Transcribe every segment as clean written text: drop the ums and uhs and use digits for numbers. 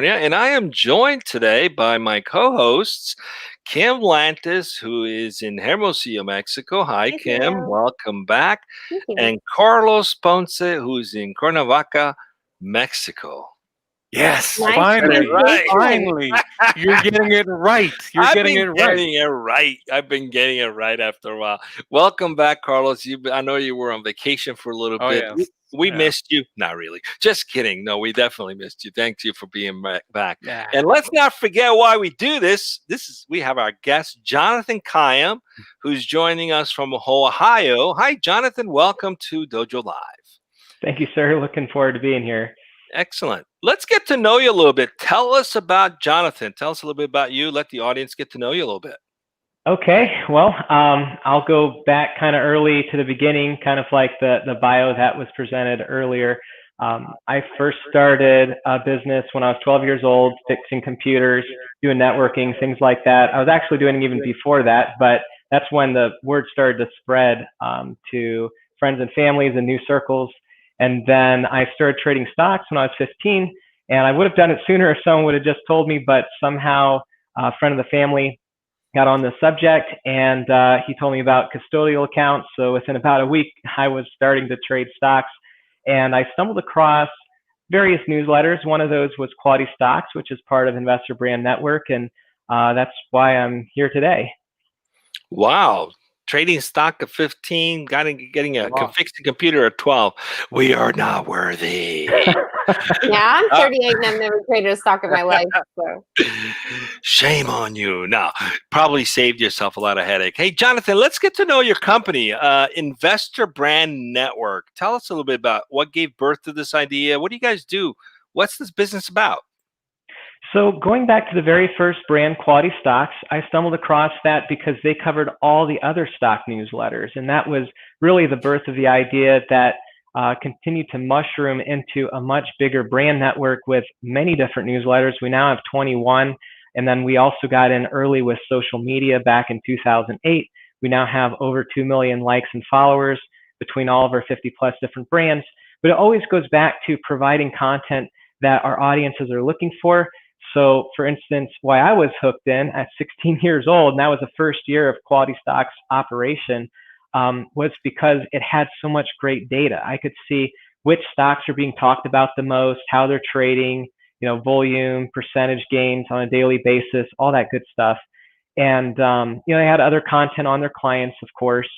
Yeah, and I am joined today by my co-hosts, Kim Lantis, who is in Hermosillo, Mexico. Hi, Thank Kim. you. Welcome back. Thank you. And Carlos Ponce, who's in Cuernavaca, Mexico. Yes, I Nice got it Finally, right. pronunciation. finally, you're getting it right. You're I've getting been it right. getting it right. I've been getting it right after a while. Welcome back, Carlos. I know you were on vacation for a little Oh bit. yes, We yeah, missed you. Not really. Just kidding. No, we definitely missed you. Thank you for being back. yeah. And let's not forget why we do this. We have our guest, Jonathan Keim, who's joining us from Ohio. Hi, Jonathan. Welcome to Dojo Live. Thank you, sir. Looking forward to being here. Excellent. Let's get to know you a little bit. Tell us about Jonathan. Tell us a little bit about you. Let the audience get to know you a little bit. Okay, well, I'll go back kind of early to the beginning, kind of like the bio that was presented earlier. I first started a business when I was 12 years old, fixing computers, doing networking, things like that. I was actually doing it even before that, but that's when the word started to spread to friends and families and new circles. And then I started trading stocks when I was 15, and I would have done it sooner if someone would have just told me, but somehow a friend of the family got on the subject, and he told me about custodial accounts. So within about a week, I was starting to trade stocks, and I stumbled across various newsletters. One of those was Quality Stocks, which is part of Investor Brand Network, and that's why I'm here today. Wow. Trading stock at 15, getting a Wow. fixing computer at 12. We are not worthy. Yeah, I'm 38 and I've never traded a stock in my life. So. Shame on you. No, probably saved yourself a lot of headache. Hey, Jonathan, let's get to know your company, Investor Brand Network. Tell us a little bit about what gave birth to this idea. What do you guys do? What's this business about? So going back to the very first brand, Quality Stocks, I stumbled across that because they covered all the other stock newsletters. And that was really the birth of the idea that continued to mushroom into a much bigger brand network with many different newsletters. We now have 21. And then we also got in early with social media back in 2008. We now have over 2 million likes and followers between all of our 50 plus different brands. But it always goes back to providing content that our audiences are looking for. So for instance, why I was hooked in at 16 years old, and that was the first year of Quality Stocks operation, was because it had so much great data. I could see which stocks are being talked about the most, how they're trading, volume, percentage gains on a daily basis, all that good stuff. And, they had other content on their clients, of course,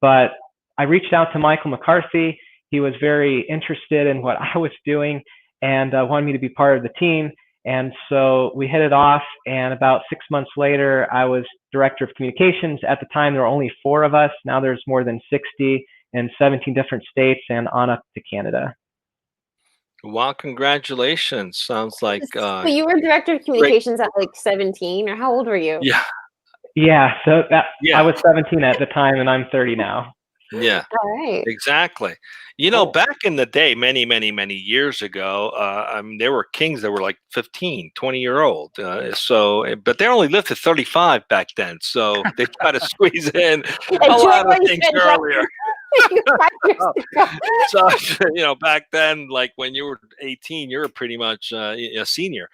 but I reached out to Michael McCarthy. He was very interested in what I was doing and wanted me to be part of the team. And so we hit it off, and about 6 months later, I was director of communications. At the time, there were only 4 of us. Now there's more than 60 in 17 different states and on up to Canada. Wow, congratulations. Sounds like So you were director of communications at like 17, or how old were you? Yeah, so I was 17 at the time, and I'm 30 now. Yeah. All right. Exactly. Back in the day, many, many, many years ago, there were kings that were like 15, 20-year-old. But they only lived to 35 back then. So they try to squeeze in a lot of things earlier. So, back then, like when you were 18, you were pretty much a senior.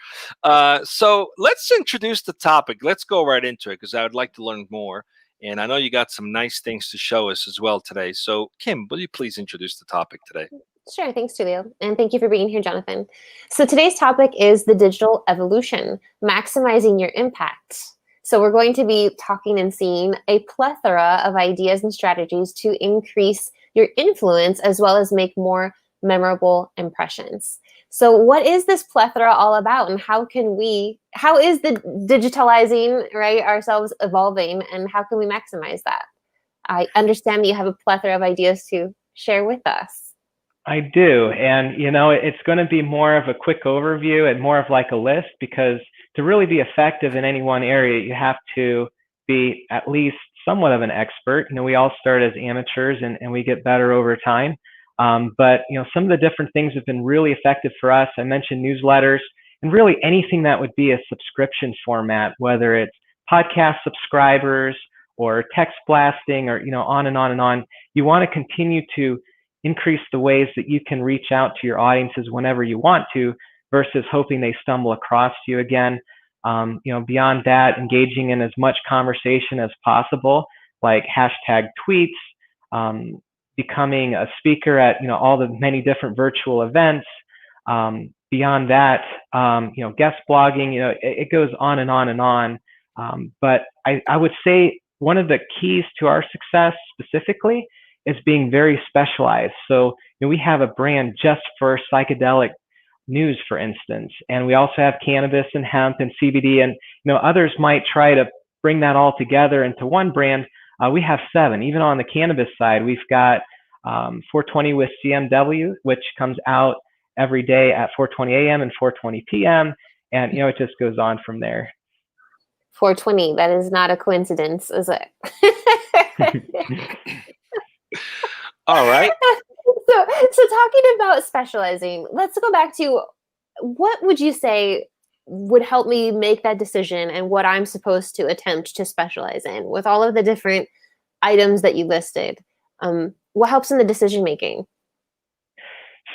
So let's introduce the topic. Let's go right into it because I would like to learn more. And I know you got some nice things to show us as well today. So, Kim, will you please introduce the topic today? Sure. Thanks, Julio. And thank you for being here, Jonathan. So today's topic is the digital evolution, maximizing your impact. So we're going to be talking and seeing a plethora of ideas and strategies to increase your influence as well as make more memorable impressions. So what is this plethora all about, and how is the digitalizing, right, ourselves evolving, and how can we maximize that? I understand that you have a plethora of ideas to share with us. I do. And, it's going to be more of a quick overview and more of like a list, because to really be effective in any one area, you have to be at least somewhat of an expert. We all start as amateurs and we get better over time. But some of the different things have been really effective for us. I mentioned newsletters and really anything that would be a subscription format, whether it's podcast subscribers or text blasting or, on and on and on. You want to continue to increase the ways that you can reach out to your audiences whenever you want to, versus hoping they stumble across you again. Beyond that, engaging in as much conversation as possible, like hashtag tweets, becoming a speaker at all the many different virtual events. Beyond that, guest blogging. It goes on and on and on. But I would say one of the keys to our success specifically is being very specialized. So we have a brand just for psychedelic news, for instance, and we also have cannabis and hemp and CBD, and others might try to bring that all together into one brand. We have 7. Even on the cannabis side, we've got 420 with CMW, which comes out every day at 4:20 a.m. and 4:20 p.m. And it just goes on from there. 420. That is not a coincidence, is it? All right. So talking about specializing, let's go back to what would you say would help me make that decision and what I'm supposed to attempt to specialize in with all of the different items that you listed. What helps in the decision making?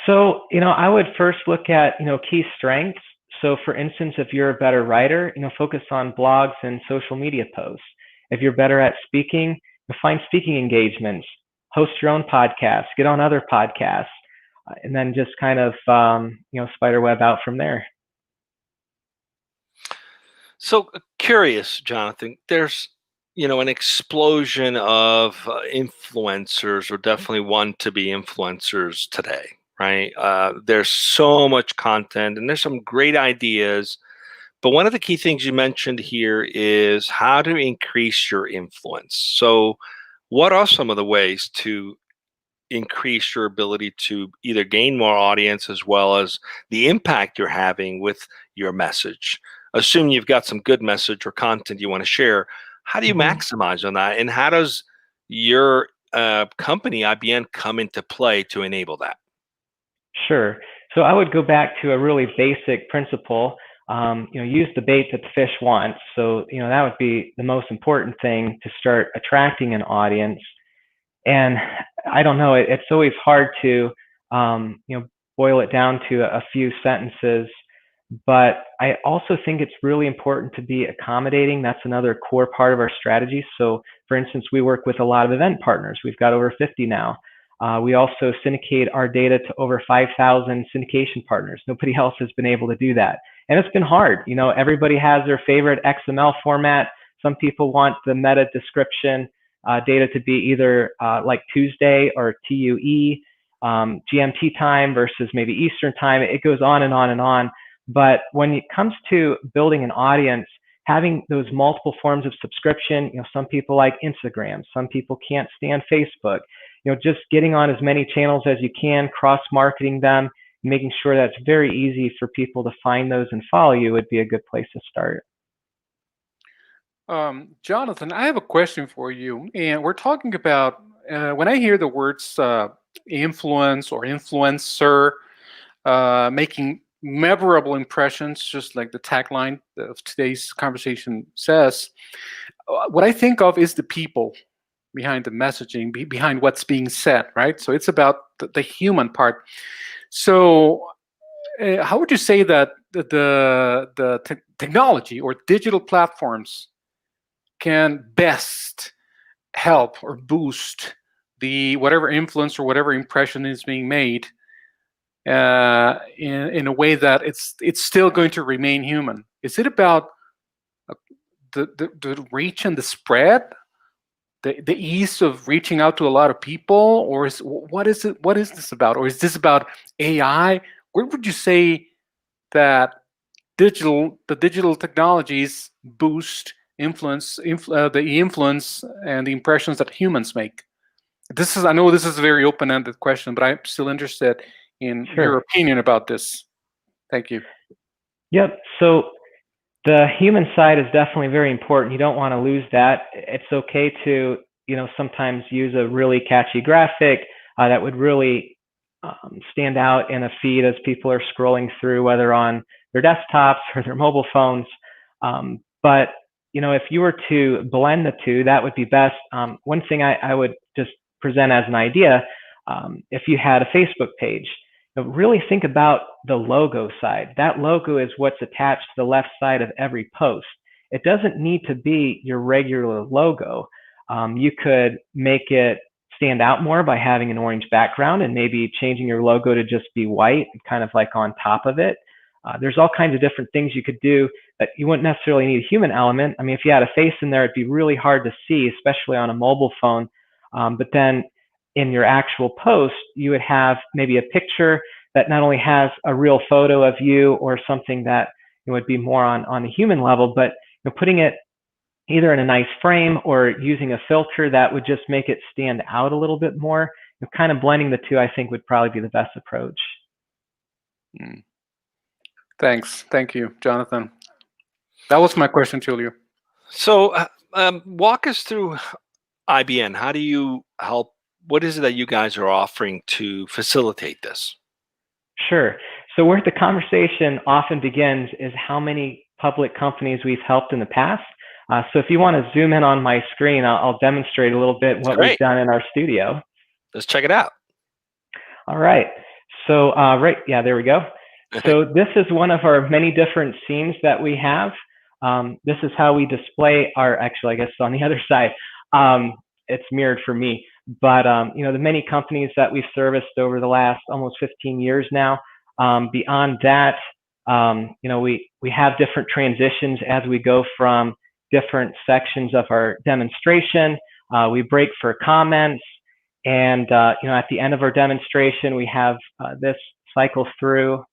So, I would first look at, key strengths. So for instance, if you're a better writer, focus on blogs and social media posts. If you're better at speaking, find speaking engagements, host your own podcast, get on other podcasts, and then just kind of, spider web out from there. So curious, Jonathan, there's, an explosion of influencers, or definitely want-to-be influencers today, right? There's so much content and there's some great ideas. But one of the key things you mentioned here is how to increase your influence. So what are some of the ways to increase your ability to either gain more audience as well as the impact you're having with your message? Assume you've got some good message or content you want to share. How do you maximize on that? And how does your company, IBN, come into play to enable that? Sure. So I would go back to a really basic principle. Use the bait that the fish wants. So, that would be the most important thing to start attracting an audience. And I don't know, it's always hard to, boil it down to a few sentences. But I also think it's really important to be accommodating. That's another core part of our strategy. So for instance, we work with a lot of event partners. We've got over 50 now. We also syndicate our data to over 5,000 syndication partners. Nobody else has been able to do that. And it's been hard. Everybody has their favorite XML format. Some people want the meta description data to be either like Tuesday or TUE, GMT time versus maybe Eastern time. It goes on and on and on. But when it comes to building an audience, having those multiple forms of subscription, some people like Instagram, some people can't stand Facebook, just getting on as many channels as you can, cross-marketing them, making sure that's very easy for people to find those and follow you would be a good place to start. Jonathan, I have a question for you. And we're talking about, when I hear the words influence or influencer, making memorable impressions, just like the tagline of today's conversation says, what I think of is the people behind the messaging, behind what's being said, right? So it's about the human part. So how would you say that the technology or digital platforms can best help or boost the whatever influence or whatever impression is being made in a way that it's still going to remain human? Is it about the reach and the spread, the ease of reaching out to a lot of people, or what is this about? Or is this about AI? Where would you say that the digital technologies boost the influence and the impressions that humans make? I know this is a very open-ended question, but I'm still interested in your opinion about this. Thank you. Yep. So the human side is definitely very important. You don't want to lose that. It's okay to, sometimes use a really catchy graphic that would really stand out in a feed as people are scrolling through, whether on their desktops or their mobile phones. But, if you were to blend the two, that would be best. One thing I would just present as an idea, if you had a Facebook page, really think about the logo side. That logo is what's attached to the left side of every post. It doesn't need to be your regular logo. You could make it stand out more by having an orange background and maybe changing your logo to just be white, kind of like on top of it. There's all kinds of different things you could do that you wouldn't necessarily need a human element. I mean, if you had a face in there, it'd be really hard to see, especially on a mobile phone. But then in your actual post, you would have maybe a picture that not only has a real photo of you or something that would be more on the human level, but putting it either in a nice frame or using a filter that would just make it stand out a little bit more. Kind of blending the two, I think, would probably be the best approach. Thanks. Thank you, Jonathan. That was my question to you. So walk us through IBN. How do you help? What is it that you guys are offering to facilitate this? Sure. So where the conversation often begins is how many public companies we've helped in the past. So if you want to zoom in on my screen, I'll demonstrate a little bit what we've done in our studio. Let's check it out. All right. So yeah, there we go. So this is one of our many different scenes that we have. This is how we display our, actually, I guess on the other side, it's mirrored for me. But the many companies that we've serviced over the last almost 15 years now. Beyond that, we have different transitions as we go from different sections of our demonstration. We break for comments, and at the end of our demonstration, we have this cycle through,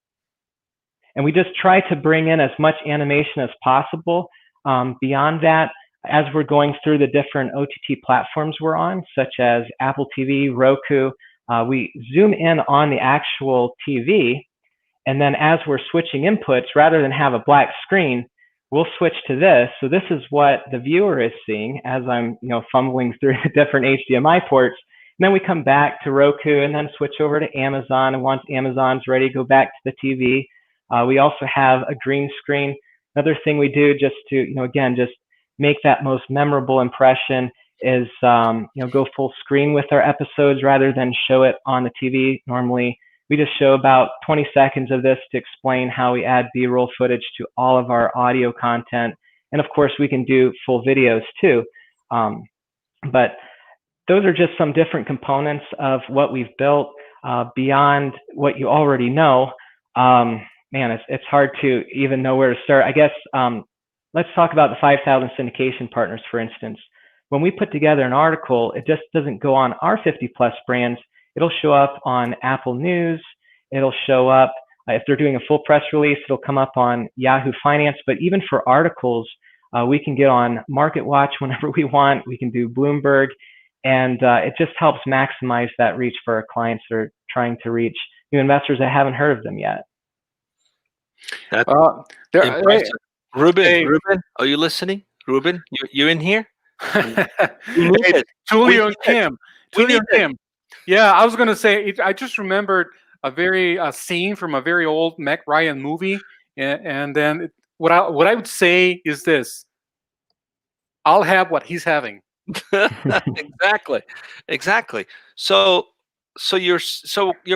and we just try to bring in as much animation as possible. Beyond that, as we're going through the different OTT platforms we're on, such as Apple TV, Roku, we zoom in on the actual TV, and then as we're switching inputs, rather than have a black screen, we'll switch to this. So this is what the viewer is seeing as I'm fumbling through the different HDMI ports. And then we come back to Roku and then switch over to Amazon. And once Amazon's ready, go back to the TV. We also have a green screen. Another thing we do just to, again, just make that most memorable impression is, go full screen with our episodes rather than show it on the TV. Normally, we just show about 20 seconds of this to explain how we add B-roll footage to all of our audio content. And of course, we can do full videos too. But those are just some different components of what we've built beyond what you already know. Man, it's hard to even know where to start. I guess let's talk about the 5,000 syndication partners, for instance. When we put together an article, it just doesn't go on our 50 plus brands. It'll show up on Apple News. It'll show up, if they're doing a full press release, it'll come up on Yahoo Finance. But even for articles, we can get on MarketWatch whenever we want. We can do Bloomberg. And it just helps maximize that reach for our clients that are trying to reach new investors that haven't heard of them yet. That's Ruben, are you listening? Ruben, you in here? Tulio and Kim. Yeah, I was going to say, I just remembered a very scene from a very old Meg Ryan movie. And then what I would say is this: I'll have what he's having. Exactly. So your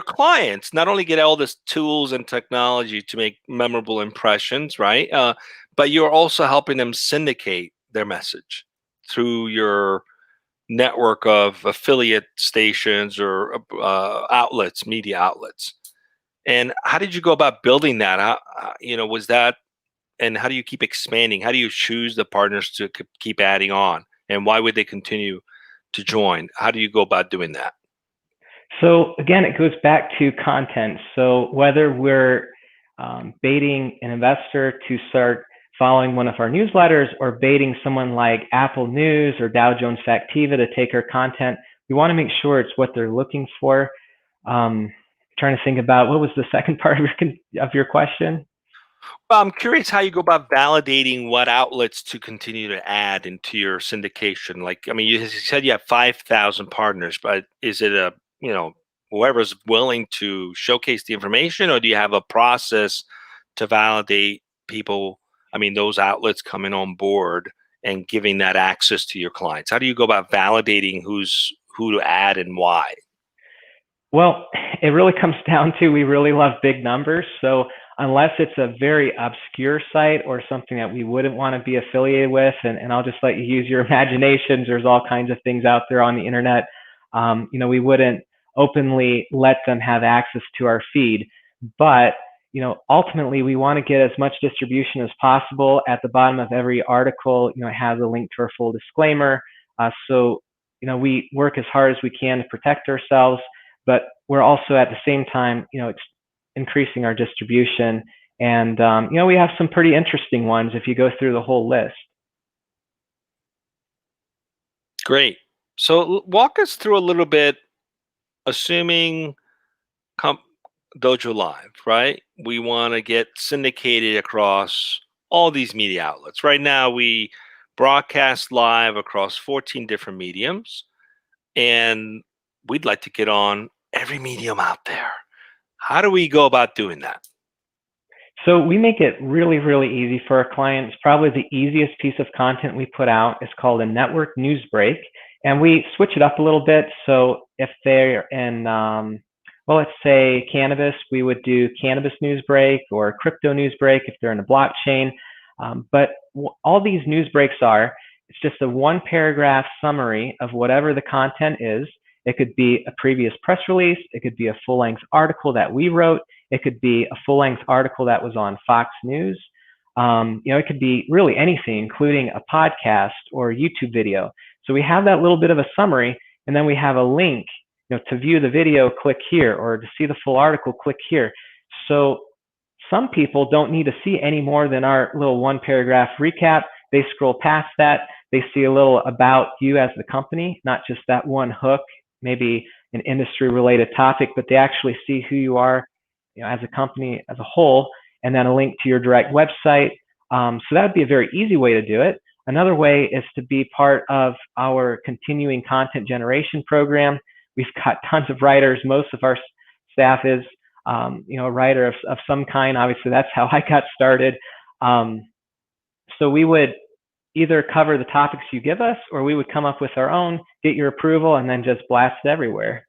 clients not only get all this tools and technology to make memorable impressions, right? But you're also helping them syndicate their message through your network of affiliate stations or outlets, media outlets. And how did you go about building that? Was that, and how do you keep expanding? How do you choose the partners to keep adding on? And why would they continue to join? How do you go about doing that? So again, it goes back to content. So whether we're baiting an investor to start following one of our newsletters or baiting someone like Apple News or Dow Jones Factiva to take our content, we want to make sure it's what they're looking for. Trying to think about, what was the second part of your question? Well, I'm curious how you go about validating what outlets to continue to add into your syndication. Like, I mean, you said you have 5,000 partners, but is it whoever's willing to showcase the information, or do you have a process to validate people? I mean, those outlets coming on board and giving that access to your clients. How do you go about validating who to add and why? Well, it really comes down to we really love big numbers. So unless it's a very obscure site or something that we wouldn't want to be affiliated with, and I'll just let you use your imaginations. There's all kinds of things out there on the internet. We wouldn't openly let them have access to our feed. But ultimately, we want to get as much distribution as possible. At the bottom of every article, it has a link to our full disclaimer. So we work as hard as we can to protect ourselves, but we're also at the same time, increasing our distribution. And, we have some pretty interesting ones if you go through the whole list. Great. So walk us through a little bit, assuming DojoLIVE, right? We want to get syndicated across all these media outlets. Right now, we broadcast live across 14 different mediums, and we'd like to get on every medium out there. How do we go about doing that? So we make it really, really easy for our clients. Probably the easiest piece of content we put out is called a network news break. And we switch it up a little bit. So if they're in, let's say cannabis, we would do cannabis news break or crypto news break if they're in a blockchain. But all these news breaks it's just a one paragraph summary of whatever the content is. It could be a previous press release. It could be a full length article that we wrote. It could be a full length article that was on Fox News. It could be really anything, including a podcast or a YouTube video. So we have that little bit of a summary, and then we have a link, to view the video, click here, or to see the full article, click here. So some people don't need to see any more than our little one paragraph recap. They scroll past that. They see a little about you as the company, not just that one hook, maybe an industry related topic, but they actually see who you are, as a company as a whole, and then a link to your direct website. So that would be a very easy way to do it. Another way is to be part of our continuing content generation program. We've got tons of writers. Most of our staff is, a writer of some kind. Obviously, that's how I got started. So we would either cover the topics you give us, or we would come up with our own, get your approval, and then just blast it everywhere.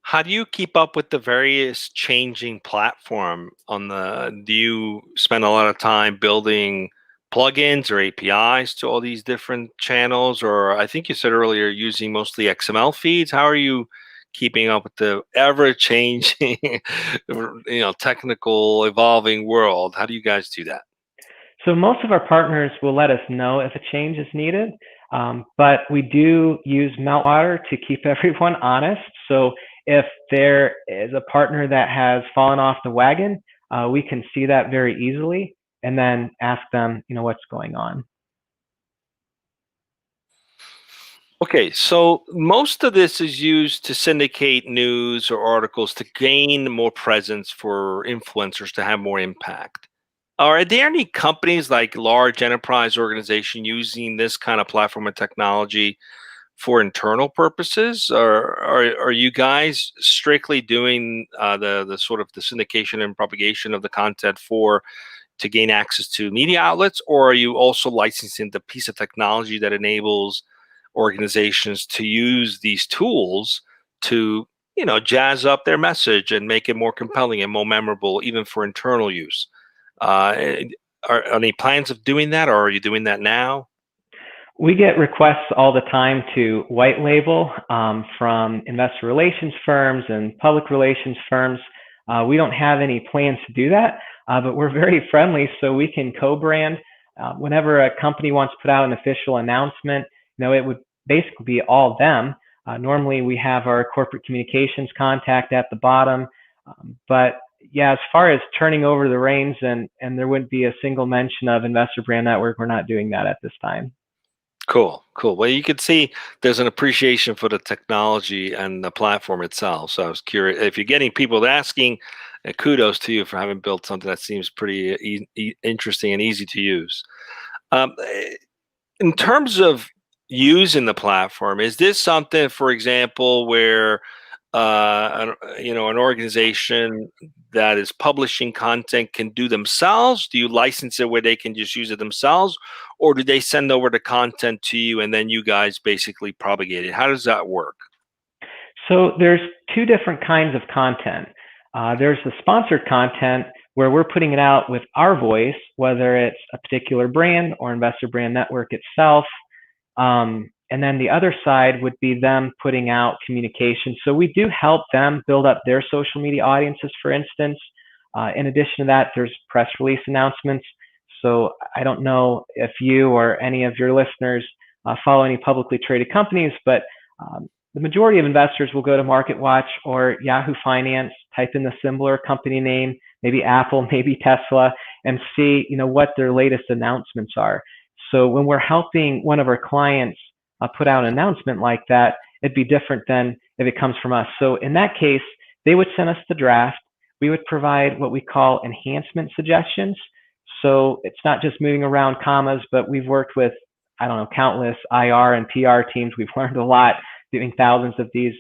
How do you keep up with the various changing platform do you spend a lot of time building plugins or APIs to all these different channels? Or I think you said earlier using mostly XML feeds. How are you keeping up with the ever changing, technical evolving world? How do you guys do that? So most of our partners will let us know if a change is needed, but we do use Meltwater to keep everyone honest. So if there is a partner that has fallen off the wagon, we can see that very easily and then ask them, what's going on. Okay, so most of this is used to syndicate news or articles to gain more presence for influencers to have more impact. Are there any companies like large enterprise organization using this kind of platform and technology for internal purposes, or are you guys strictly doing the sort of the syndication and propagation of the content to gain access to media outlets, or are you also licensing the piece of technology that enables organizations to use these tools to jazz up their message and make it more compelling and more memorable, even for internal use? Are any plans of doing that, or are you doing that now? We get requests all the time to white label from investor relations firms and public relations firms. We don't have any plans to do that, but we're very friendly, so we can co-brand. Whenever a company wants to put out an official announcement, it would basically be all them. Normally, we have our corporate communications contact at the bottom, but yeah, as far as turning over the reins and there wouldn't be a single mention of Investor Brand Network, we're not doing that at this time. Cool. Well, you can see there's an appreciation for the technology and the platform itself. So I was curious if you're getting people asking. Kudos to you for having built something that seems pretty interesting and easy to use. In terms of using the platform, is this something, for example, where an organization that is publishing content can do themselves? Do you license it where they can just use it themselves, or do they send over the content to you and then you guys basically propagate it? How does that work? So there's two different kinds of content. There's the sponsored content where we're putting it out with our voice, whether it's a particular brand or Investor Brand Network itself. And then the other side would be them putting out communication. So we do help them build up their social media audiences, for instance. In addition to that, there's press release announcements. So I don't know if you or any of your listeners follow any publicly traded companies, but the majority of investors will go to MarketWatch or Yahoo Finance, type in the symbol or company name, maybe Apple, maybe Tesla, and see, what their latest announcements are. So when we're helping one of our clients put out an announcement like that, it'd be different than if it comes from us. So in that case, they would send us the draft. We would provide what we call enhancement suggestions. So it's not just moving around commas, but we've worked with, countless IR and PR teams. We've learned a lot doing thousands of these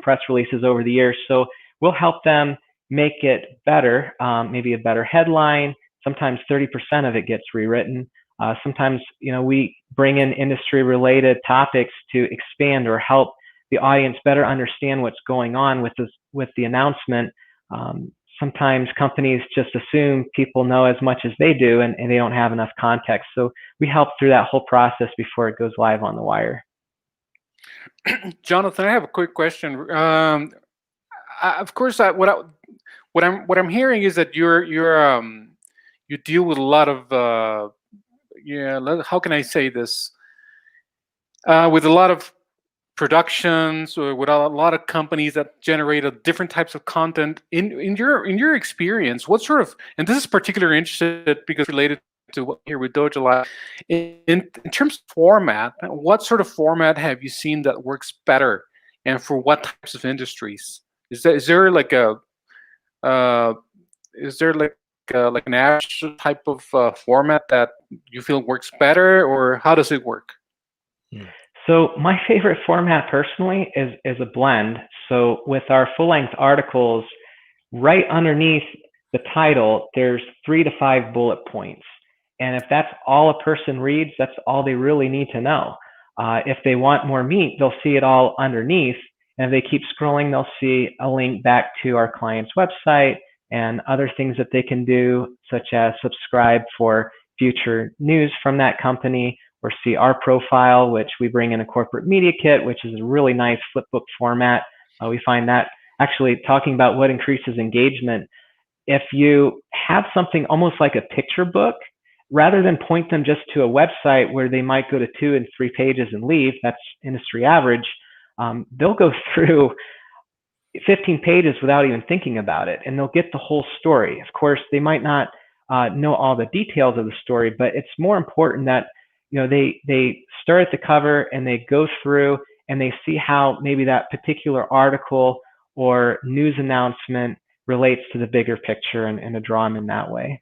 press releases over the years. So we'll help them make it better, maybe a better headline. Sometimes 30% of it gets rewritten. Sometimes, we bring in industry-related topics to expand or help the audience better understand what's going on with the announcement. Sometimes companies just assume people know as much as they do, and they don't have enough context. So we help through that whole process before it goes live on the wire. Jonathan, I have a quick question. Of course, what I'm hearing is that you deal with a lot of how can I say this? With a lot of productions or with a lot of companies that generate different types of content. In your experience, what sort of, and this is particularly interested because related to what here with DojoLIVE, in terms of format, what sort of format have you seen that works better, and for what types of industries? Is there like an average type of format that you feel works better, or how does it work? So my favorite format personally is a blend. So with our full-length articles, right underneath the title, there's 3 to 5 bullet points. And if that's all a person reads, that's all they really need to know. If they want more meat, they'll see it all underneath. And if they keep scrolling, they'll see a link back to our client's website and other things that they can do, such as subscribe for future news from that company, or see our profile, which we bring in a corporate media kit, which is a really nice flipbook format. We find that actually, talking about what increases engagement, if you have something almost like a picture book, rather than point them just to a website where they might go to 2 and 3 pages and leave, that's industry average, they'll go through 15 pages without even thinking about it, and they'll get the whole story. Of course, they might not know all the details of the story, but it's more important that they start at the cover and they go through and they see how maybe that particular article or news announcement relates to the bigger picture, and to draw them in that way.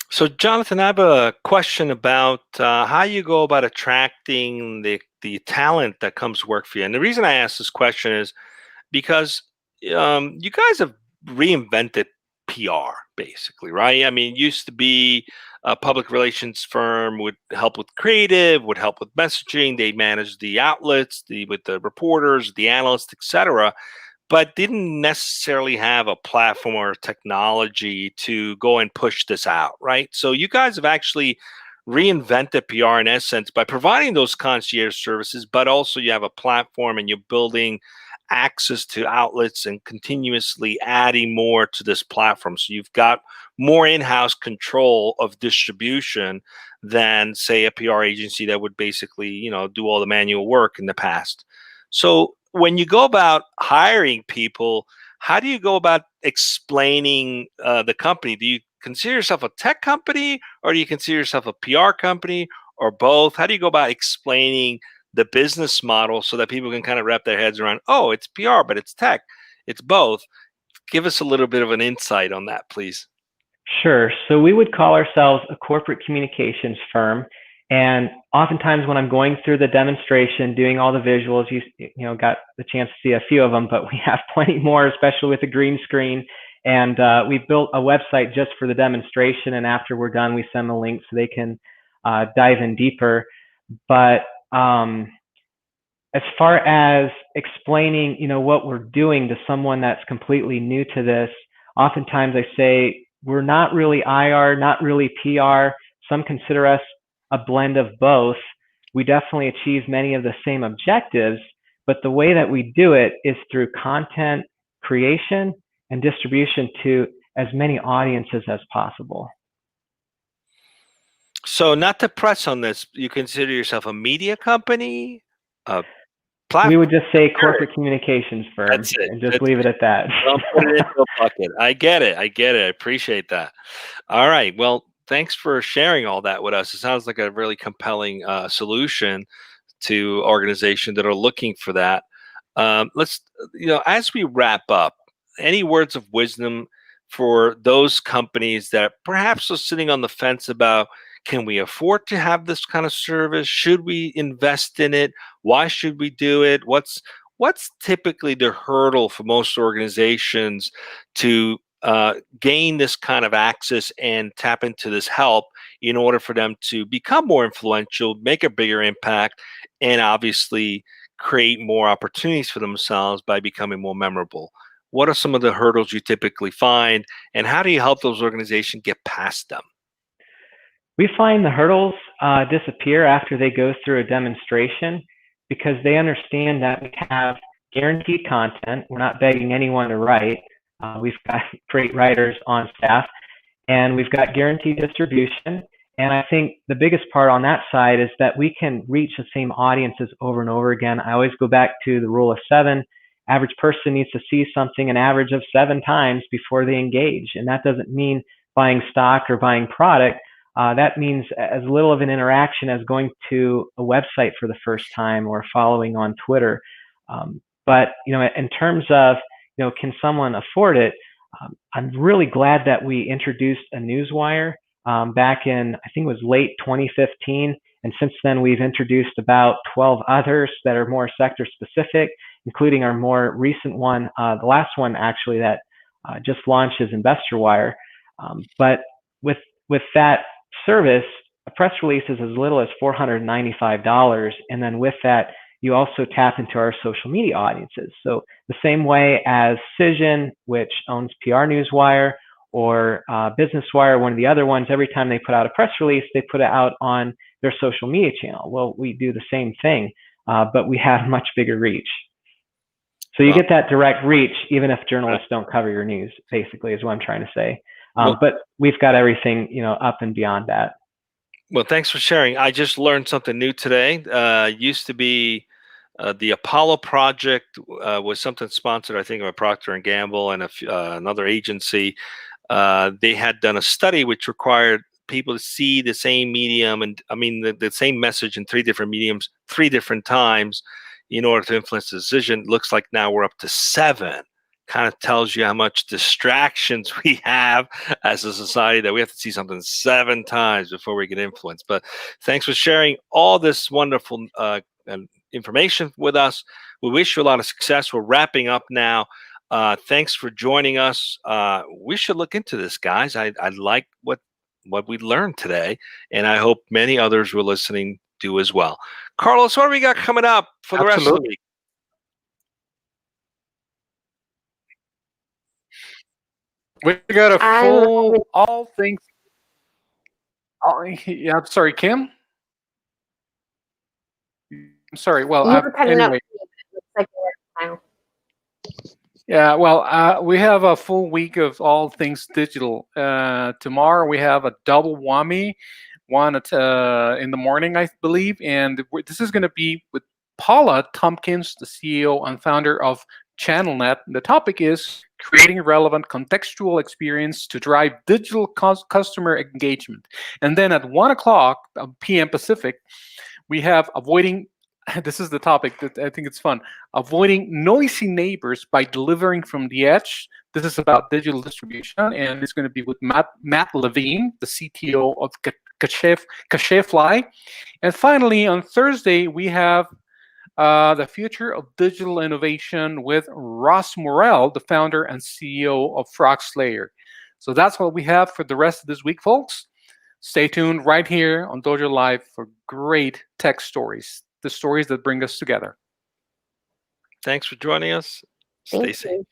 So, Jonathan, I have a question about how you go about attracting the talent that comes work for you. And the reason I ask this question is because you guys have reinvented PR, basically, right? I mean, it used to be a public relations firm would help with creative, would help with messaging. They managed the outlets, with the reporters, the analysts, etc., but didn't necessarily have a platform or technology to go and push this out, right? So you guys have actually reinvented PR in essence by providing those concierge services, but also you have a platform and you're building access to outlets and continuously adding more to this platform. So you've got more in-house control of distribution than, say, a PR agency that would basically, do all the manual work in the past. So when you go about hiring people, how do you go about explaining the company? Do you consider yourself a tech company, or do you consider yourself a PR company, or both? How do you go about explaining the business model so that people can kind of wrap their heads around, oh, it's PR, but it's tech. It's both. Give us a little bit of an insight on that, please. Sure. So we would call ourselves a corporate communications firm. And oftentimes when I'm going through the demonstration, doing all the visuals, you got the chance to see a few of them, but we have plenty more, especially with the green screen. And we built a website just for the demonstration. And after we're done, we send the link so they can dive in deeper. But as far as explaining, what we're doing to someone that's completely new to this, oftentimes I say, we're not really IR, not really PR. Some consider us a blend of both. We definitely achieve many of the same objectives, but the way that we do it is through content creation and distribution to as many audiences as possible. So, not to press on this, you consider yourself a media company, a We platform? would just say corporate communications firm That's it. and just leave it at that. Don't put it into a bucket. I get it. I get it. I appreciate that. All right. Well, thanks for sharing all that with us. It sounds like a really compelling solution to organizations that are looking for that. Let's, as we wrap up, any words of wisdom for those companies that perhaps are sitting on the fence about, can we afford to have this kind of service? Should we invest in it? Why should we do it? What's typically the hurdle for most organizations to gain this kind of access and tap into this help in order for them to become more influential, make a bigger impact, and obviously create more opportunities for themselves by becoming more memorable? What are some of the hurdles you typically find, and how do you help those organizations get past them? We find the hurdles disappear after they go through a demonstration because they understand that we have guaranteed content. We're not begging anyone to write. We've got great writers on staff, and we've got guaranteed distribution. And I think the biggest part on that side is that we can reach the same audiences over and over again. I always go back to the rule of 7. Average person needs to see something an average of 7 times before they engage. And that doesn't mean buying stock or buying product. That means as little of an interaction as going to a website for the first time or following on Twitter. But in terms of, can someone afford it? I'm really glad that we introduced a newswire back in, I think it was late 2015. And since then, we've introduced about 12 others that are more sector specific, including our more recent one, the last one actually that just launched is InvestorWire. But with that service, a press release is as little as $495. And then with that, you also tap into our social media audiences. So the same way as Cision, which owns PR Newswire, or Business Wire, one of the other ones, every time they put out a press release, they put it out on their social media channel. Well, we do the same thing, but we have much bigger reach. So you get that direct reach, even if journalists don't cover your news, basically, is what I'm trying to say. But we've got everything, up and beyond that. Well, thanks for sharing. I just learned something new today. Used to be the Apollo Project was something sponsored, I think, by Procter and Gamble and another agency. They had done a study which required people to see the same medium, and the same message in 3 different mediums 3 different times in order to influence the decision. Looks like now we're up to 7. Kind of tells you how much distractions we have as a society, that we have to see something 7 times before we get influenced. But thanks for sharing all this wonderful information with us. We wish you a lot of success. We're wrapping up now. Thanks for joining us. We should look into this, guys. I like what we learned today, and I hope many others who are listening do as well. Carlos, what do we got coming up for the rest of the week? We got a full all things. Oh, yeah, I'm sorry, Kim. I'm sorry. Well, anyway. Yeah, well, we have a full week of all things digital. Tomorrow we have a double whammy, one in the morning, I believe, and this is going to be with Paula Tompkins, the CEO and founder of ChannelNet. The topic is creating relevant contextual experience to drive digital customer engagement. And then at 1 o'clock p.m. Pacific, we have avoiding. This is the topic that I think it's fun. Avoiding noisy neighbors by delivering from the edge. This is about digital distribution, and it's going to be with Matt Levine, the CTO of Cachefly. And finally, on Thursday, we have the future of digital innovation with Ross Morrell, the founder and CEO of FrogSlayer. So that's what we have for the rest of this week, folks. Stay tuned right here on DojoLIVE for great tech stories. The stories that bring us together. Thanks for joining us. Stay Thank safe. you.